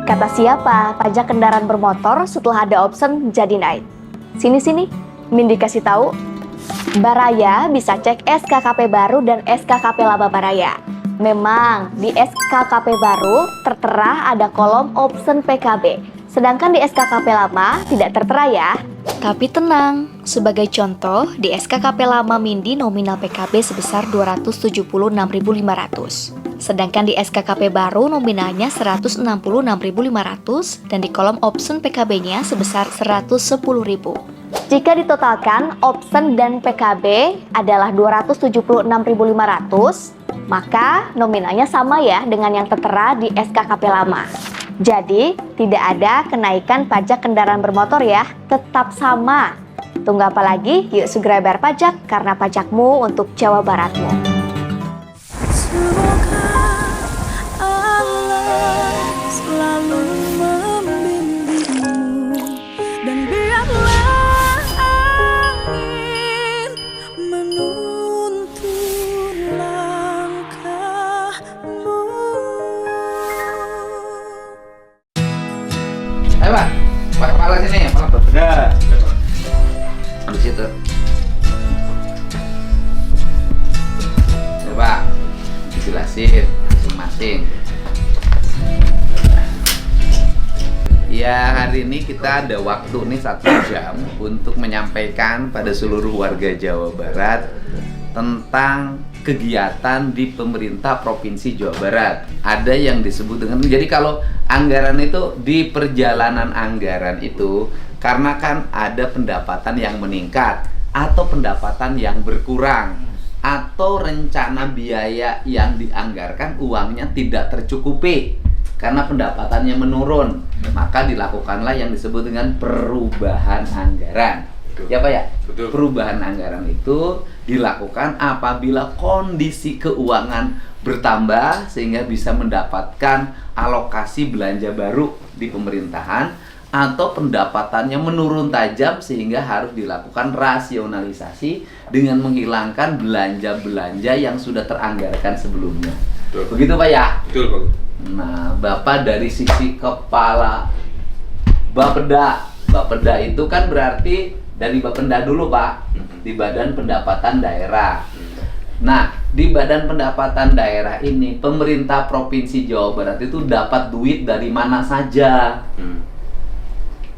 Kata siapa pajak kendaraan bermotor setelah ada option jadi naik? Sini, Mindy kasih tahu. Baraya bisa cek SKKP baru dan SKKP lama Baraya. Memang di SKKP baru tertera ada kolom option PKB, sedangkan di SKKP lama tidak tertera ya. Tapi tenang, sebagai contoh di SKKP lama Mindy nominal PKB sebesar 276.500. Sedangkan di SKKP baru nominalnya 166.500 dan di kolom option PKB-nya sebesar 110.000. Jika ditotalkan option dan PKB adalah 276.500, maka nominalnya sama ya dengan yang tertera di SKKP lama. Jadi, tidak ada kenaikan pajak kendaraan bermotor ya, tetap sama. Tunggu apa lagi? Yuk segera bayar pajak karena pajakmu untuk Jawa Baratmu. Semoga Allah selalu membimbingmu dan biarlah angin menuntun langkahmu. Ayo Pak, Pak kepala sini, malah berbeda. Di situ. Ya Pak, dijelasin masing-masing. Ya hari ini kita ada waktu nih 1 jam untuk menyampaikan pada seluruh warga Jawa Barat tentang kegiatan di pemerintah Provinsi Jawa Barat. Ada yang disebut dengan, jadi kalau anggaran itu di perjalanan anggaran itu karena kan ada pendapatan yang meningkat atau pendapatan yang berkurang atau rencana biaya yang dianggarkan uangnya tidak tercukupi karena pendapatannya menurun, maka dilakukanlah yang disebut dengan perubahan anggaran. Betul. Ya Pak ya? Betul. Perubahan anggaran itu dilakukan apabila kondisi keuangan bertambah sehingga bisa mendapatkan alokasi belanja baru di pemerintahan atau pendapatannya menurun tajam sehingga harus dilakukan rasionalisasi dengan menghilangkan belanja-belanja yang sudah teranggarkan sebelumnya. Betul. Begitu Pak ya? Betul Pak. Nah, Bapak dari sisi kepala Bapeda itu kan berarti dari Bapenda dulu Pak, di Badan Pendapatan Daerah. Nah, di Badan Pendapatan Daerah ini pemerintah Provinsi Jawa Barat itu dapat duit dari mana saja.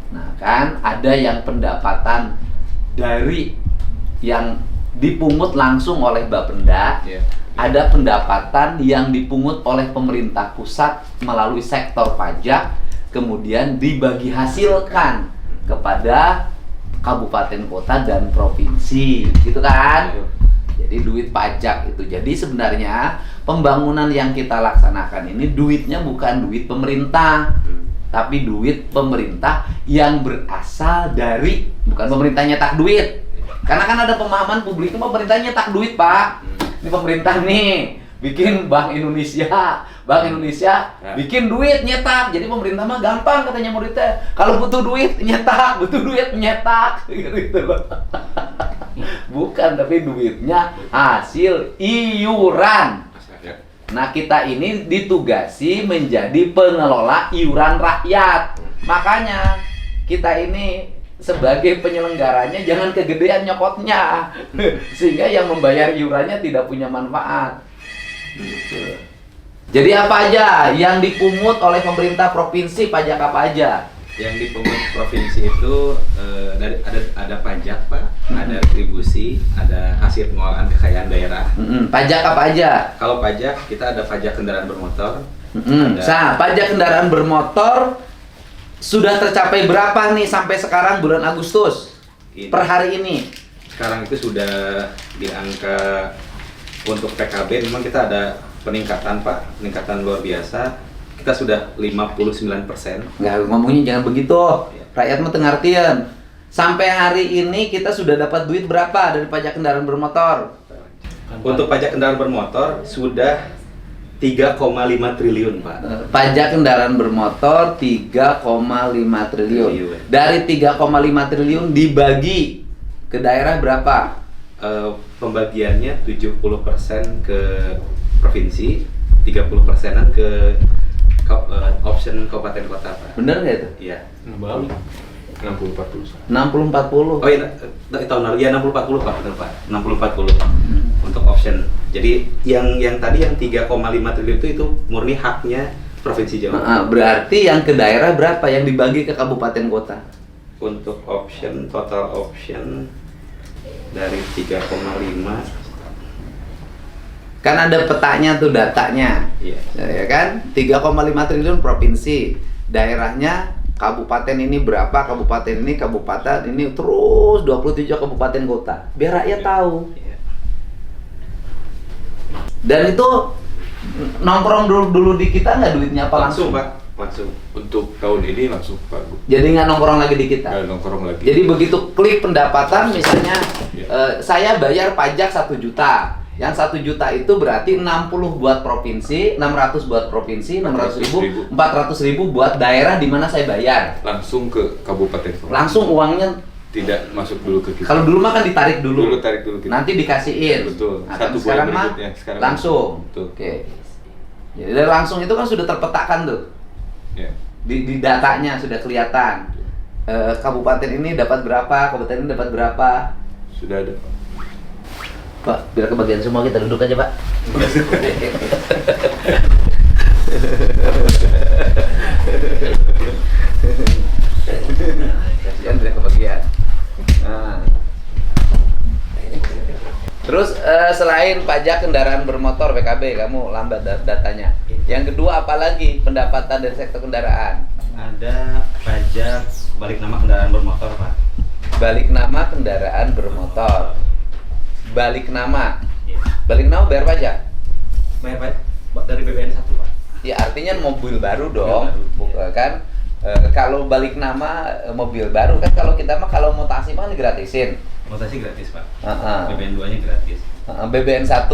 Nah kan ada yang pendapatan dari yang dipungut langsung oleh Bapenda, ada pendapatan yang dipungut oleh pemerintah pusat melalui sektor pajak, kemudian dibagi hasilkan kepada kabupaten kota dan provinsi, gitu kan? Jadi duit pajak itu. Jadi sebenarnya pembangunan yang kita laksanakan ini duitnya bukan duit pemerintah, tapi duit pemerintah yang berasal dari, bukan pemerintah nyetak duit. Karena kan ada pemahaman publik pemerintah nyetak duit Pak. Ini pemerintah nih bikin Bank Indonesia bikin duit nyetak. Jadi pemerintah mah gampang katanya muridnya. Kalau butuh duit nyetak, gitu loh. Bukan, tapi duitnya hasil iuran. Nah kita ini ditugasi menjadi pengelola iuran rakyat. Makanya kita ini sebagai penyelenggaranya jangan kegedean nyokotnya sehingga yang membayar iurannya tidak punya manfaat. Jadi apa aja yang dipungut oleh pemerintah provinsi, pajak apa aja? Yang dipungut provinsi itu ada pajak Pak, ada retribusi, ada hasil pengolahan kekayaan daerah. Pajak apa aja? Kalau pajak kita ada pajak kendaraan bermotor. Pajak kendaraan bermotor sudah tercapai berapa nih sampai sekarang bulan Agustus per hari ini? Sekarang itu sudah di angka untuk PKB memang kita ada peningkatan Pak, peningkatan luar biasa. Kita sudah 59%. Nggak, ngomongnya jangan begitu. Rakyat mah tengartian. Sampai hari ini kita sudah dapat duit berapa dari pajak kendaraan bermotor? Untuk pajak kendaraan bermotor sudah 3,5 triliun Pak. Pajak kendaraan bermotor 3,5 triliun. Dari 3,5 triliun dibagi ke daerah berapa? Pembagiannya 70% ke provinsi, 30%-an ke option kabupaten kota Pak. Bener nggak itu? Iya. Balik 60-40. 60-40. Oh iya, tahun lalu ya 60-40 Pak, benar Pak. 60-40 untuk option. Jadi yang tadi yang 3,5 triliun itu murni haknya Provinsi Jawa Barat. Berarti yang ke daerah berapa yang dibagi ke kabupaten kota? Untuk option, total option dari 3,5. Kan ada petanya tuh, datanya. Iya. Ya kan? 3,5 triliun provinsi. Daerahnya kabupaten ini berapa, kabupaten ini, terus 27 kabupaten kota. Biar rakyat tahu. Iya. Dan itu nongkrong dulu di kita nggak duitnya apa langsung? Pak. Langsung. Untuk tahun ini langsung Pak. Jadi nggak nongkrong lagi di kita? Nggak nongkrong lagi. Jadi begitu klik pendapatan misalnya Iya. saya bayar pajak 1 juta. Yang 1 juta itu berarti 60 buat provinsi, 600 buat provinsi, 600 ribu, 400 ribu buat daerah di mana saya bayar. Langsung ke kabupaten. Langsung uangnya, Tidak masuk dulu ke kita. kalau dulu mah kan ditarik dulu. Dulu tarik dulu kita. Nanti dikasihin. Betul. Nah, Satu tapi sekarang bulan mah berikutnya. Sekarang langsung. Betul. Oke. Jadi dari langsung itu kan sudah terpetakan tuh. Ya. Di datanya sudah kelihatan. Kabupaten ini dapat berapa, kabupaten ini dapat berapa. Sudah ada Pak. Pak, biar kebagian semua kita duduk aja, Pak. Kasihan biar kebagian. Nah. Terus selain pajak kendaraan bermotor PKB, kamu lambat datanya. Yang kedua apalagi pendapatan dari sektor kendaraan? Ada pajak balik nama kendaraan bermotor Pak. Balik nama kendaraan bermotor. Balik nama. Iya. Balik nama bayar pajak. Bayar Pak dari BBN 1 Pak. Ya artinya mobil baru dong, bukan kan? Kalau balik nama mobil baru kan, kalau kita mah kalau mutasi mah digratisin. Mutasi gratis Pak. Heeh. BBN 2-nya gratis. BBN 1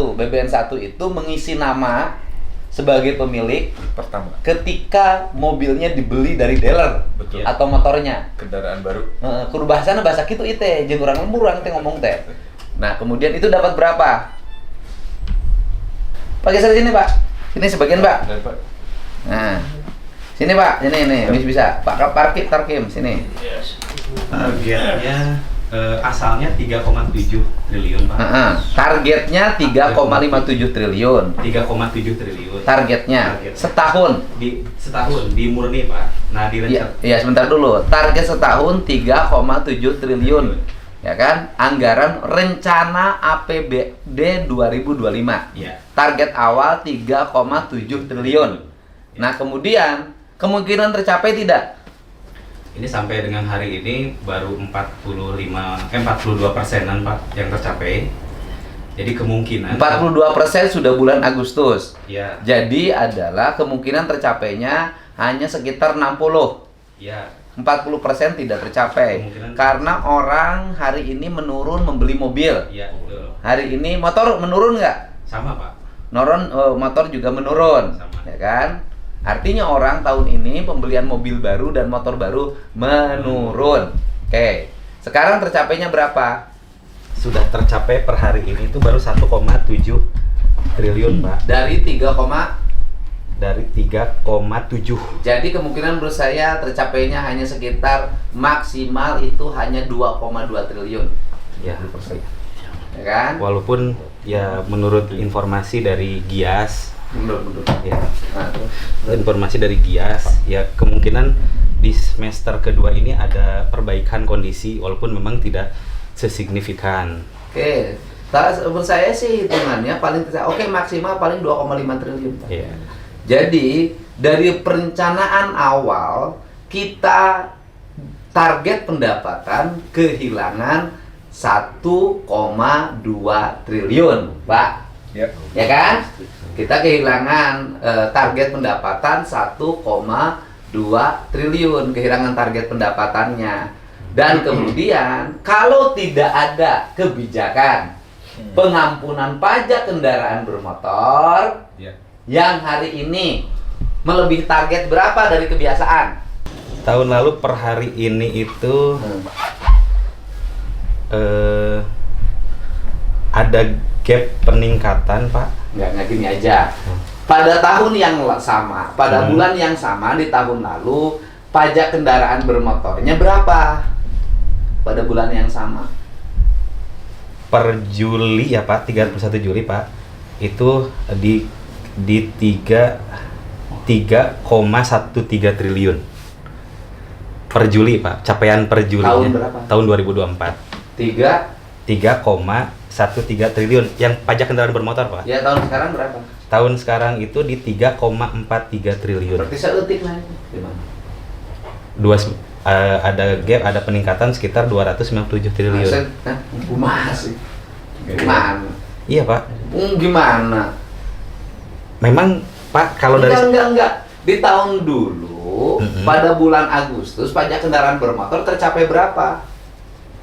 itu mengisi nama sebagai pemilik Pertama. ketika mobilnya dibeli dari dealer. Betul. Atau motornya. Kendaraan baru. Kudu bahasana bahasa kitu ite, jeung urang lembur urang teh ngomong teh. Nah, kemudian itu dapat berapa? Pak geser sini, Pak. Sini sebagian, Pak. Dan Pak. Nah. Sini, Pak. Ini bisa. Pak Tarkim sini. Targetnya asalnya 3,7 triliun Pak. Targetnya 3,57 triliun. 3,7 triliun. Targetnya setahun. Setahun di murni Pak. Nah, Iya, sebentar dulu. Target setahun 3,7 triliun. Ya kan? Anggaran rencana APBD 2025. Iya. Target awal 3,7 triliun. Nah, kemudian kemungkinan tercapai tidak? Ini sampai dengan hari ini baru 42%-an Pak yang tercapai. Jadi kemungkinan 42% sudah bulan Agustus. ya, Jadi adalah kemungkinan tercapainya hanya sekitar 60. ya, 40% tidak tercapai. Kemungkinan- Karena orang hari ini menurun membeli mobil. ya betul. Hari ini motor menurun nggak? Sama Pak. Motor juga menurun, Sama. ya kan? Artinya orang tahun ini pembelian mobil baru dan motor baru menurun. Oke, sekarang tercapainya berapa? Sudah tercapai per hari ini itu baru 1,7 triliun Pak. Dari 3, Dari 3,7. jadi kemungkinan menurut saya tercapainya hanya sekitar maksimal itu hanya 2,2 triliun. Ya. Ya kan? Walaupun ya menurut informasi dari Gias, Mundur. ya, Nah, informasi dari Gias, ya kemungkinan di semester kedua ini ada perbaikan kondisi walaupun memang tidak sesignifikan. Oke, menurut saya sih hitungannya paling maksimal paling 2,5 triliun. Pak. Ya. Jadi dari perencanaan awal kita target pendapatan kehilangan 1,2 triliun, Pak. Ya. Ya kan? Kita kehilangan target pendapatan 1,2 triliun, kehilangan target pendapatannya. Dan kemudian kalau tidak ada kebijakan pengampunan pajak kendaraan bermotor Ya. yang hari ini melebihi target berapa dari kebiasaan? Tahun lalu per hari ini itu ada gap peningkatan Pak. Nggak gini aja. pada tahun yang sama, pada bulan yang sama di tahun lalu, pajak kendaraan bermotornya berapa? Pada bulan yang sama. Per Juli ya Pak, 31 Juli Pak, itu di 3,13 triliun per Juli Pak, capaian per Julinya. Tahun berapa? Tahun 2024. 3,13 triliun yang pajak kendaraan bermotor Pak. Ya tahun sekarang berapa? Tahun sekarang itu di 3,43 triliun. Berarti seetik naik. Gimana? Ada gap, ada peningkatan sekitar 297 triliun. Gimana sih? Gimana? Iya Pak. Gimana? Memang Pak kalau dari Enggak. Di tahun dulu, pada bulan Agustus, pajak kendaraan bermotor tercapai berapa?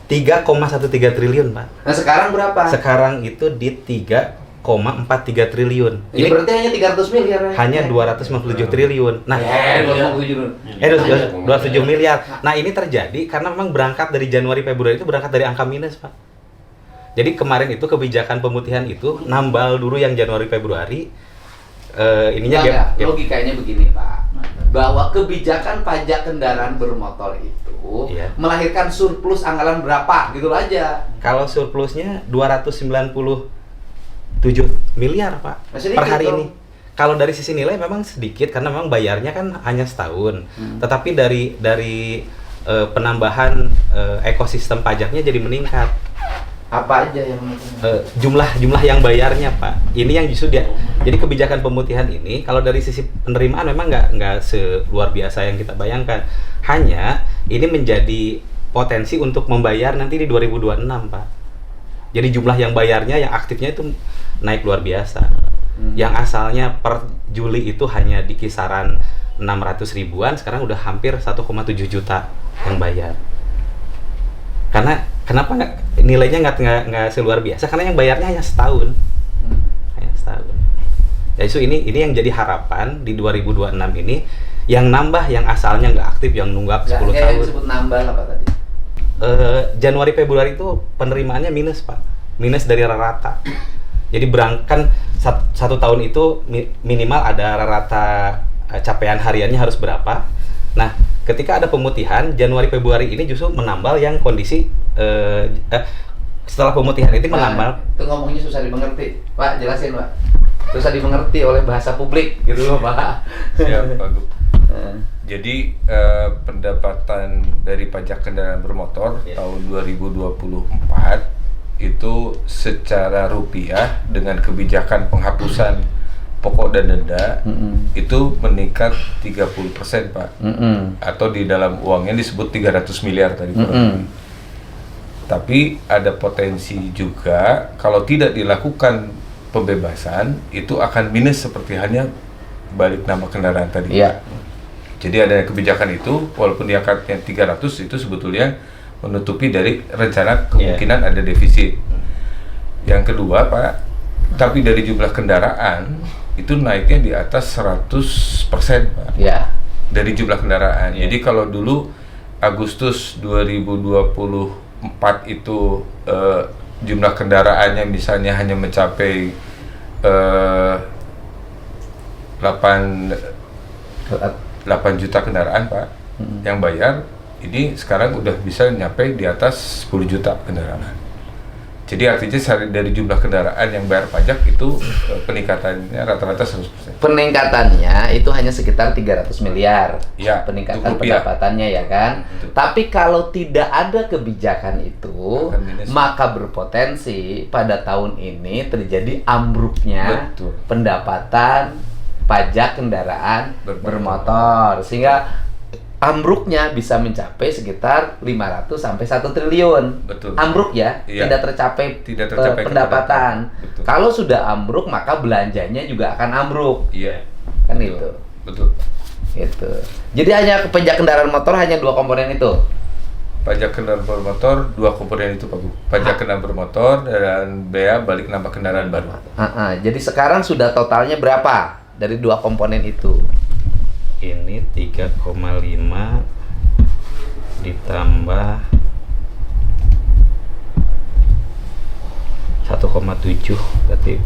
3,13 triliun Pak. Nah sekarang berapa? Sekarang itu di 3,43 triliun. Ini berarti hanya 300 miliar ya? Hanya 257 triliun. Nah, 257 27 miliar. Nah, ini terjadi karena memang berangkat dari Januari Februari itu berangkat dari angka minus, Pak. Jadi kemarin itu kebijakan pemutihan itu nambal dulu yang Januari Februari ininya Enggak, gap. logikanya begini Pak, bahwa kebijakan pajak kendaraan bermotor itu Iya. melahirkan surplus anggaran berapa gitu aja. Kalau surplusnya 297 miliar Pak Masih per dikit hari dong. ini. Kalau dari sisi nilai memang sedikit karena memang bayarnya kan hanya setahun. Tetapi dari penambahan ekosistem pajaknya jadi meningkat. Apa aja yang Jumlah yang bayarnya Pak, ini yang justru dia. Jadi kebijakan pemutihan ini kalau dari sisi penerimaan memang nggak seluar biasa yang kita bayangkan. Hanya ini menjadi potensi untuk membayar nanti di 2026 Pak. Jadi jumlah yang bayarnya, yang aktifnya itu naik luar biasa. Yang asalnya per Juli itu hanya di kisaran 600 ribuan, sekarang udah hampir 1,7 juta yang bayar. Karena kenapa nilainya nggak seluar biasa? Karena yang bayarnya hanya setahun. Hanya setahun. Ya itu ini yang jadi harapan di 2026 ini, yang nambah yang asalnya nggak aktif, yang nunggak 10 yang tahun. disebut nambah apa tadi? Januari Februari itu penerimaannya minus Pak, minus dari rata. Jadi berangkat satu tahun itu minimal ada rata capaian hariannya harus berapa. Nah, ketika ada pemutihan Januari Februari ini justru menambal yang kondisi setelah pemutihan itu menambal. Itu ngomongnya susah dimengerti, Pak. Jelasin Pak. Susah dimengerti oleh bahasa publik gitu loh Pak. Siap, Pak Gu. Jadi pendapatan dari pajak kendaraan bermotor tahun 2024 itu secara rupiah dengan kebijakan penghapusan pokok dan denda itu meningkat 30% Pak. Atau di dalam uangnya disebut 300 miliar tadi Pak. Tapi ada potensi juga kalau tidak dilakukan pembebasan itu akan minus seperti halnya balik nama kendaraan tadi. Iya. Jadi ada kebijakan itu walaupun diangkatnya 300 itu sebetulnya menutupi dari rencana kemungkinan ada defisit. Yang kedua Pak, tapi dari jumlah kendaraan itu naiknya di atas 100% Pak. Iya. Dari jumlah kendaraan. Jadi kalau dulu Agustus 2024 itu jumlah kendaraannya misalnya hanya mencapai 8 juta kendaraan Pak yang bayar, ini sekarang udah bisa nyampe di atas 10 juta kendaraan. Jadi artinya dari jumlah kendaraan yang bayar pajak itu peningkatannya rata-rata 100%. Peningkatannya itu hanya sekitar 300 miliar. Ya, peningkatan untuk rupiah. pendapatannya ya kan. Betul. Tapi kalau tidak ada kebijakan itu, Akan minus. maka berpotensi pada tahun ini terjadi ambruknya Betul. pendapatan pajak kendaraan bermotor. Sehingga ambruknya bisa mencapai sekitar 500 sampai 1 triliun. Betul. Ambruk ya, Iya. tidak tercapai pendapatan. Betul. Kalau sudah ambruk maka belanjanya juga akan ambruk. Iya. Kan Betul. itu. Betul. Itu. Jadi hanya pajak kendaraan motor hanya 2 komponen itu. Pajak kendaraan bermotor 2 komponen itu Pak Gu. Pajak kendaraan bermotor dan bea balik nama kendaraan baru. Jadi sekarang sudah totalnya berapa dari 2 komponen itu? Ini 3,5 ditambah 1,7 berarti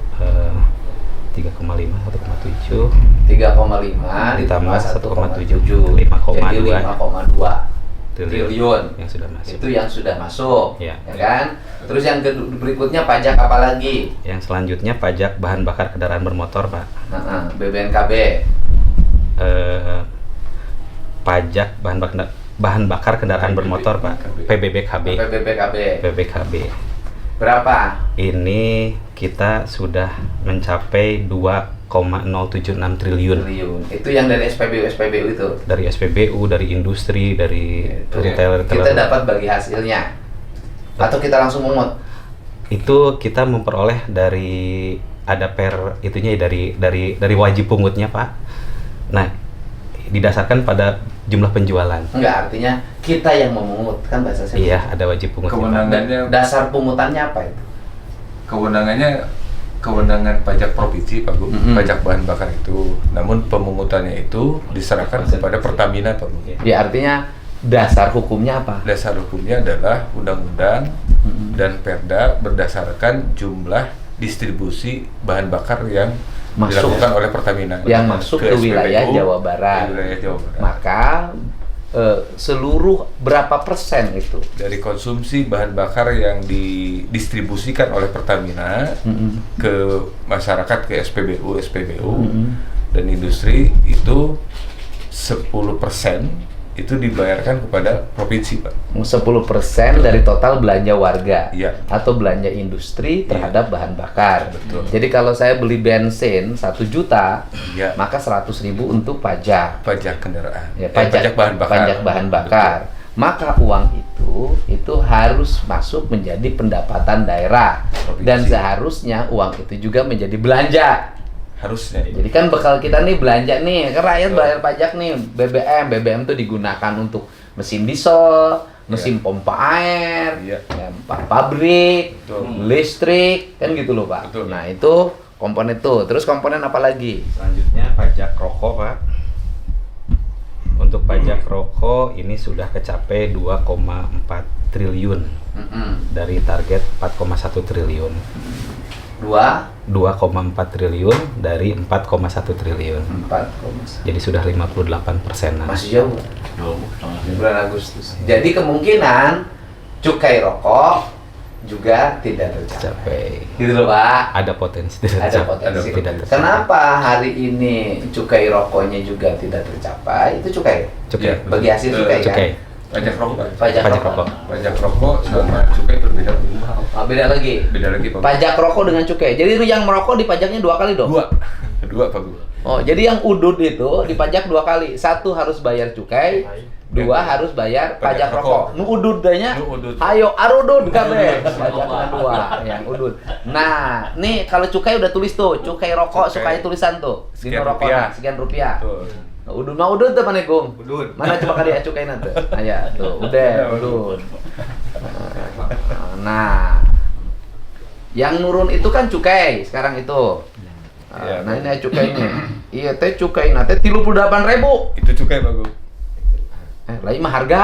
3,5, 1,7 3,5 ditambah 1,7, 1,7 jadi 5,2 5,2 triliun yang sudah masuk. itu yang sudah masuk, Ya. ya kan? Terus yang berikutnya pajak apa lagi? Yang selanjutnya pajak bahan bakar kendaraan bermotor, Pak. BBNKB, Pajak bahan bakar kendaraan bermotor, Pak. PBBKB. PBBKB. Berapa? Ini kita sudah mencapai 2,076 triliun. Itu yang dari SPBU itu. Dari SPBU, dari industri, dari retailer. Kita dapat bagi hasilnya. Atau kita langsung mungut? Itu kita memperoleh dari ada itunya dari wajib pungutnya, Pak. Nah, didasarkan pada jumlah penjualan. Enggak, artinya kita yang memungut kan bahasa saya. Iya, ada wajib pungutnya. Kewenangannya, Dasar pungutannya apa itu? kewenangan pajak provinsi, Pak Gub, Mm-mm. pajak bahan bakar itu. Namun pemungutannya itu diserahkan kepada Pertamina, Pak Gub. Ya artinya dasar hukumnya apa? Dasar hukumnya adalah undang-undang Mm-mm. dan Perda berdasarkan jumlah distribusi bahan bakar yang Masuk. dilakukan oleh Pertamina. Yang masuk ke wilayah SPBU, Jawa Barat. ke wilayah Jawa Barat. Maka seluruh berapa persen itu? Dari konsumsi bahan bakar yang didistribusikan oleh Pertamina Mm-mm. ke masyarakat, ke SPBU Mm-mm. dan industri itu 10% itu dibayarkan kepada provinsi, Pak. 10% dari total belanja warga Iya. atau belanja industri terhadap bahan bakar. Betul. Jadi kalau saya beli bensin 1 juta, Iya. maka 100.000 untuk pajak. Pajak kendaraan. Ya, Pajak bahan bakar. Pajak bahan bakar. Maka uang itu harus masuk menjadi pendapatan daerah. Provinsi. Dan seharusnya uang itu juga menjadi belanja. Harusnya. Jadi kan bekal kita nih belanja nih, kan rakyat Betul. bayar pajak nih, BBM tuh digunakan untuk mesin diesel, mesin pompa air, Iya. ya, pabrik, Betul. listrik, kan gitu loh Pak. Betul. Nah itu komponen tuh, terus komponen apa lagi? Selanjutnya pajak rokok, Pak. Untuk pajak rokok ini sudah kecapai 2,4 triliun dari target 4,1 triliun. 2,4 triliun dari 4,1 triliun. 4,1. Jadi sudah 58%-an. Masih jauh. Di bulan Agustus. Jadi kemungkinan cukai rokok juga tidak tercapai. Gitu loh Pak. Ada potensi tidak Ada tercapai. potensi. Tidak tercapai. Kenapa hari ini cukai rokoknya juga tidak tercapai? Itu cukai. Cukai. Bagi hasil cukai kan? Cukai. Pajak rokok, Pak. Pajak Pajak rokok. rokok. Pajak rokok sama cukai berbeda. Oh, beda lagi. Beda lagi, Pak. Pajak rokok dengan cukai. Jadi yang merokok dipajaknya 2 kali dong? Dua, Pak Gub. Oh, jadi yang udud itu dipajak 2 kali. 1 harus bayar cukai, 2 harus bayar pajak Pajak rokok. rokok. Nu udud danya. Nu udud. Hayo arudud kabeh. Pajak 2 yang udud. Nah, nih kalau cukai udah tulis tuh, cukai rokok Cukai. sukai tulisan tuh. Sekian Dino rokok, rupiah. sekian rupiah. Betul. Udud mah udud tuh mana Gung? Udud. Mana coba kali ya cukai nanti. Nah, ya tuh, udah udud. Nah, yang nurun itu kan cukai sekarang itu. Iya, Nah, ini cukainya. Iya, teh cukai nanti 38.000. Itu cukai, Pak Gub. Lain mah harga.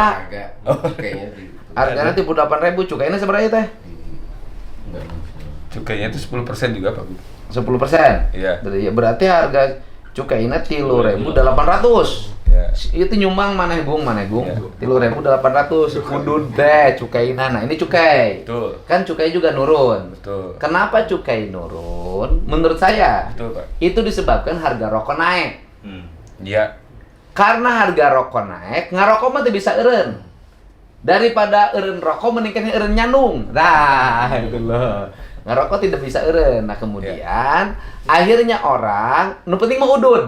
Cukainya Harganya 38.000, cukainya seberapa teh? Cukainya itu 10% juga, Pak Gub. 10%. Iya. Berarti harga cukainya 3.800. Ya. Itu nyumbang maneh Gung? Ya. 3.800. Kudud teh cukaina. Nah, ini cukai. Betul. Kan cukai juga nurun. Betul. Kenapa cukai nurun? Menurut saya Betul, Pak. itu disebabkan harga rokok naik. Iya. Karena harga rokok naik, ngarokok mah teu bisa eureun. Daripada eureun rokok mendingkan eureun nyandung. Nah, itu loh. Ngarokok tidak bisa eureun. Nah, kemudian akhirnya orang nu penting mah udud.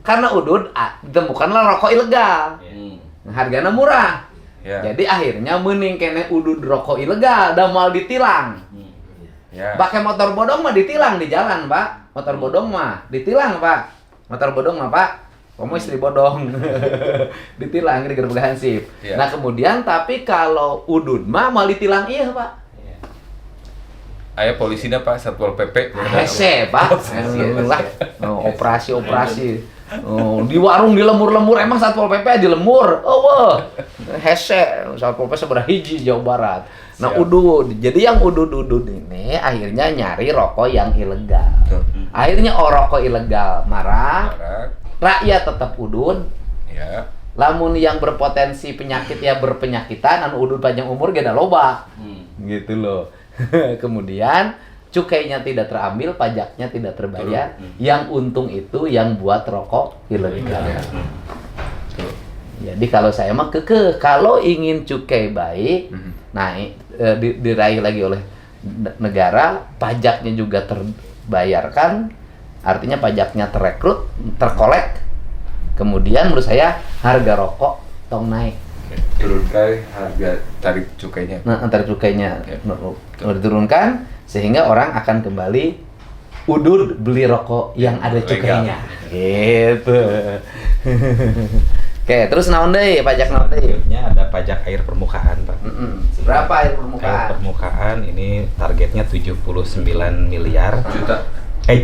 Karena udud ditemukanlah rokok ilegal. Harganya murah. Ya. Jadi akhirnya mending kene udud rokok ilegal dan mau ditilang. Ya. Pakai motor bodong mah ditilang di jalan, Pak. Motor bodong mah ditilang, Pak. Motor bodong mah, Pak. Kamu istri bodong. Ditilang di gerbang Hansip. Iya. Nah, kemudian tapi kalau udud mah mau ditilang iya, Pak. Aya polisina, Pak, Satpol PP. Hese, Pak. Lah, operasi-operasi. Oh, di warung di lemur-lemur emang Satpol PP di lemur. Oh, wah. Hese, Satpol PP seberapa hiji Jawa Barat. Nah, Siap. udud. Jadi yang udud-udud ini akhirnya nyari rokok yang ilegal. Betul. Akhirnya rokok ilegal marah, Marak, rakyat tetap udud. ya. Lamun yang berpotensi penyakit ya berpenyakitan, anu udud panjang umur gak ada loba. Gitu loh. Kemudian cukainya tidak terambil, pajaknya tidak terbayar. Yang untung itu yang buat rokok ilegal. Jadi kalau saya mah kekeh, kalau ingin cukai baik, nah diraih lagi oleh negara, pajaknya juga terbayarkan, artinya pajaknya terrekrut, terkolek. Kemudian menurut saya harga rokok tong naik. Turunkan harga tarik cukainya. Nah, antar cukainya Ya. diturunkan sehingga orang akan kembali udud beli rokok yang ada Legal. cukainya. Gitu. Oke, terus naon deui? Pajak naon deui? Selanjutnya ada pajak air permukaan, Pak. Berapa air Air permukaan? permukaan ini targetnya 79 miliar. Juta.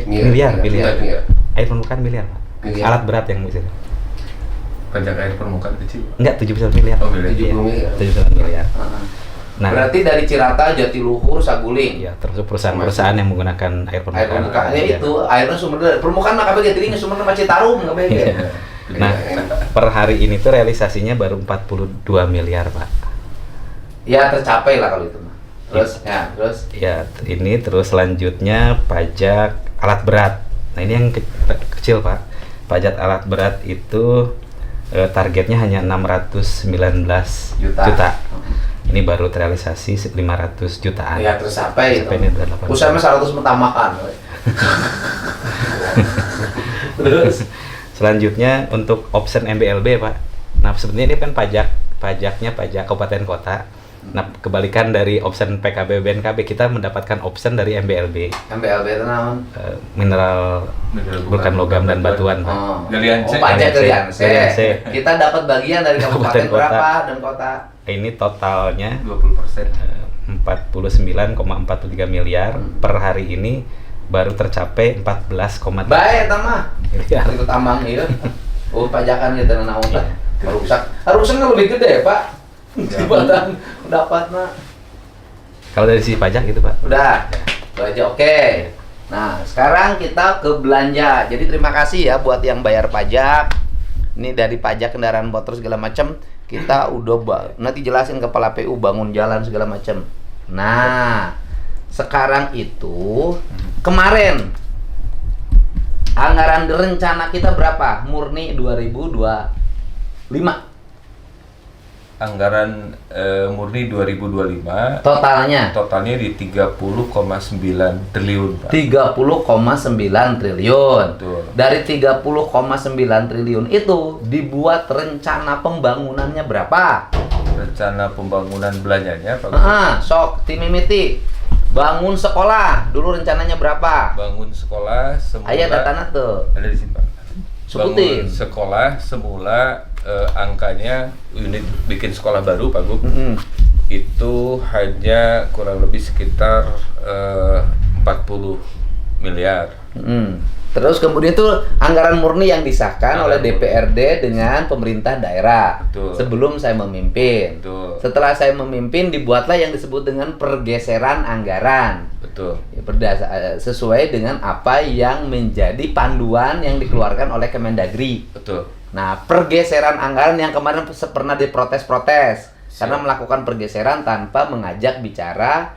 Miliar. Miliar. Air permukaan miliar, Pak. Miliar. Alat berat yang bisa. Pajak air permukaan kecil. Enggak, 79 miliar. Oh, miliar. Iya, 70 miliar. 79 miliar. Nah, Berarti dari Cirata, Jatiluhur, Saguling. ya termasuk perusahaan-perusahaan yang menggunakan air permukaan. Air permukaannya Iya. itu, airnya sumber dari permukaan mah kabeh tadinya sumberna mah Citarum kabeh. Iya. Nah, per hari ini tuh realisasinya baru 42 miliar, Pak. Ya tercapai lah kalau itu mah. Terus Ya, ini terus selanjutnya pajak alat berat. Nah, ini yang kecil, Pak. Pajak alat berat itu targetnya hanya 619 juta. Ini baru terrealisasi 500 jutaan. ya tercapai itu. Tercapai ini adalah 8. Usaha mah 100 mentamakan. Terus Selanjutnya untuk option MBLB, Pak. Nah, sebenarnya ini kan pajaknya pajak kabupaten kota. Nah, kebalikan dari option PKB BNKB, kita mendapatkan option dari MBLB, MBLB itu naon? mineral vulkan logam dan batuan, Pak. Galian C. Pajak Galian C. Galian C. C. Kita dapat bagian dari kabupaten Kabupaten kota. berapa dan kota? Ini totalnya 20%. 49,43 miliar. Per hari ini baru tercapai 14,3 Baik tamah. miliar. Itu tambang ieu. Oh, pajakan gitu naon teh. Iya. Harusan lebih gede, Pak. Dibanding pendapatnya. Kalau dari sisi pajak gitu, Pak. Udah. Itu aja oke. Nah, sekarang kita ke belanja. Jadi terima kasih ya buat yang bayar pajak. Ini dari pajak kendaraan motor segala macam, kita udah nanti jelasin kepala PU bangun jalan segala macam. Nah, sekarang itu kemarin anggaran rencana kita berapa? Murni 2025. Anggaran murni 2025 Totalnya totalnya di 30,9 triliun, Pak. 30,9 triliun. Betul. Dari 30,9 triliun itu dibuat rencana pembangunannya berapa? Rencana pembangunan belanjanya, Pak. Sok timimiti. Bangun sekolah dulu rencananya berapa? Bangun sekolah semula. Aya datana tuh. Ada di sini, Pak. Sebutin. Bangun sekolah semula angkanya unit bikin sekolah baru, Pak Gub. Itu hanya kurang lebih sekitar 40 miliar. Terus kemudian itu anggaran murni yang disahkan oleh DPRD dengan pemerintah daerah. Betul. Sebelum saya memimpin. Betul. Setelah saya memimpin dibuatlah yang disebut dengan pergeseran anggaran. Betul. Ya, sesuai dengan apa yang menjadi panduan yang dikeluarkan oleh Kemendagri. Betul. Nah, pergeseran anggaran yang kemarin pernah diprotes-protes karena melakukan pergeseran tanpa mengajak bicara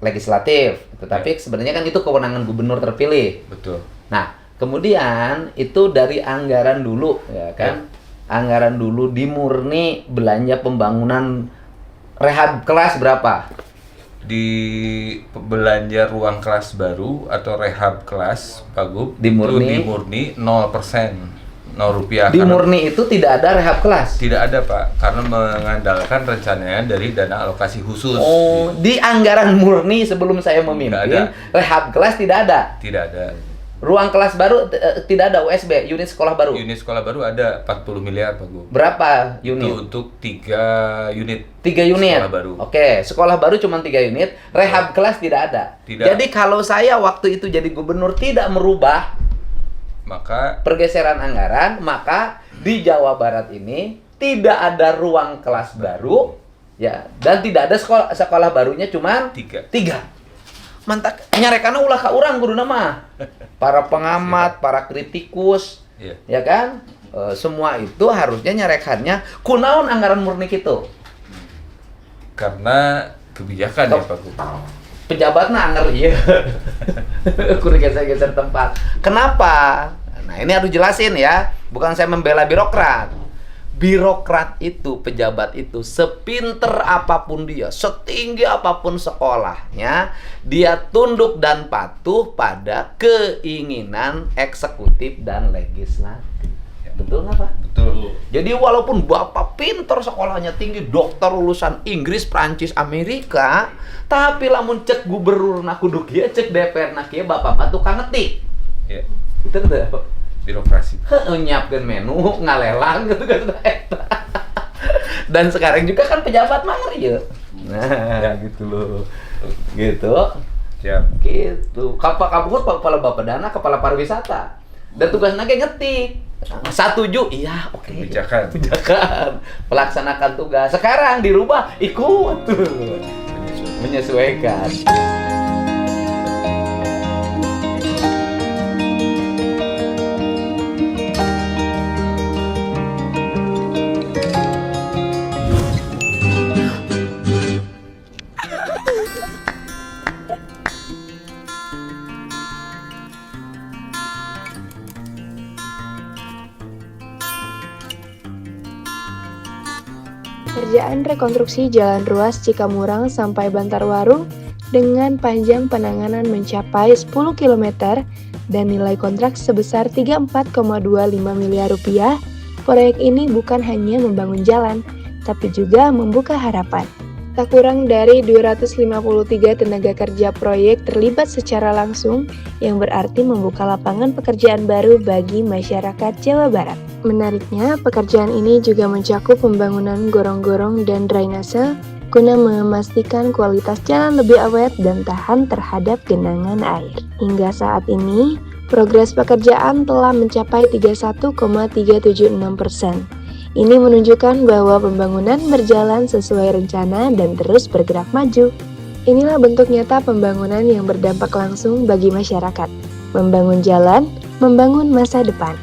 legislatif. Tetapi sebenarnya kan itu kewenangan gubernur terpilih. Betul. Nah, kemudian itu dari anggaran dulu, ya kan? Anggaran dulu dimurni belanja pembangunan rehab kelas berapa? Di belanja ruang kelas baru atau rehab kelas, Pak Gub, Dimurni? itu dimurni 0%. 0 rupiah. Di Karena murni itu tidak ada rehab kelas. tidak ada, Pak, karena mengandalkan rencananya dari dana alokasi khusus. Oh, di anggaran murni sebelum saya memimpin, ada. rehab kelas tidak ada. Tidak ada. Ruang kelas baru tidak ada USB, unit sekolah baru. Unit sekolah baru ada 40 miliar, Pak Gub. Berapa Itu unit? untuk 3 unit. 3 unit. Sekolah baru. Oke, sekolah baru cuma 3 unit, rehab kelas tidak ada. Tidak. Jadi kalau saya waktu itu jadi gubernur tidak merubah Maka pergeseran anggaran, maka di Jawa Barat ini tidak ada ruang kelas baru, Ya, dan tidak ada sekolah barunya cuman 3. Mantap, nyarekana ulah ka urang guruna mah. Para pengamat, para kritikus, ya kan? Semua itu harusnya nyarekannya kunaon anggaran murni gitu. Karena kebijakan ya Pak Gub. Pejabatnya anggar iya. Kudu geser-geser tempat. Kenapa? Nah, ini harus jelasin ya. Bukan saya membela birokrat. Birokrat itu, pejabat itu, sepinter apapun dia, setinggi apapun sekolahnya, dia tunduk dan patuh pada keinginan eksekutif dan legislatif. Betul nggak Pak? Betul. Jadi walaupun Bapak pinter sekolahnya tinggi, dokter lulusan Inggris, Prancis, Amerika, tapi lamun cek gubernur nak kudu kieu, cek DPR nak kieu, Bapak mah tukang ngetik. Ya. Itu tuh Birokrasi. nyiapkeun menu, ngalelang gitu kan. Dan sekarang juga kan pejabat mah ya. Nah, gitu loh. Gitu. Siap. Gitu. Kepala Bapedana, kepala pariwisata. Dan tugasnya kayak ngetik. Setuju, iya, oke. Kebijakan. Pelaksanakan tugas. Sekarang dirubah, ikut. Menyesuaikan. Kerjaan rekonstruksi jalan ruas Cikamurang sampai Bantarwarung dengan panjang penanganan mencapai 10 km dan nilai kontrak sebesar 34,25 miliar rupiah. Proyek ini bukan hanya membangun jalan, tapi juga membuka harapan. Tak kurang dari 253 tenaga kerja proyek terlibat secara langsung, yang berarti membuka lapangan pekerjaan baru bagi masyarakat Jawa Barat. Menariknya, pekerjaan ini juga mencakup pembangunan gorong-gorong dan drainase guna memastikan kualitas jalan lebih awet dan tahan terhadap genangan air. Hingga saat ini, progres pekerjaan telah mencapai 31,376%. Ini menunjukkan bahwa pembangunan berjalan sesuai rencana dan terus bergerak maju. Inilah bentuk nyata pembangunan yang berdampak langsung bagi masyarakat. Membangun jalan, membangun masa depan.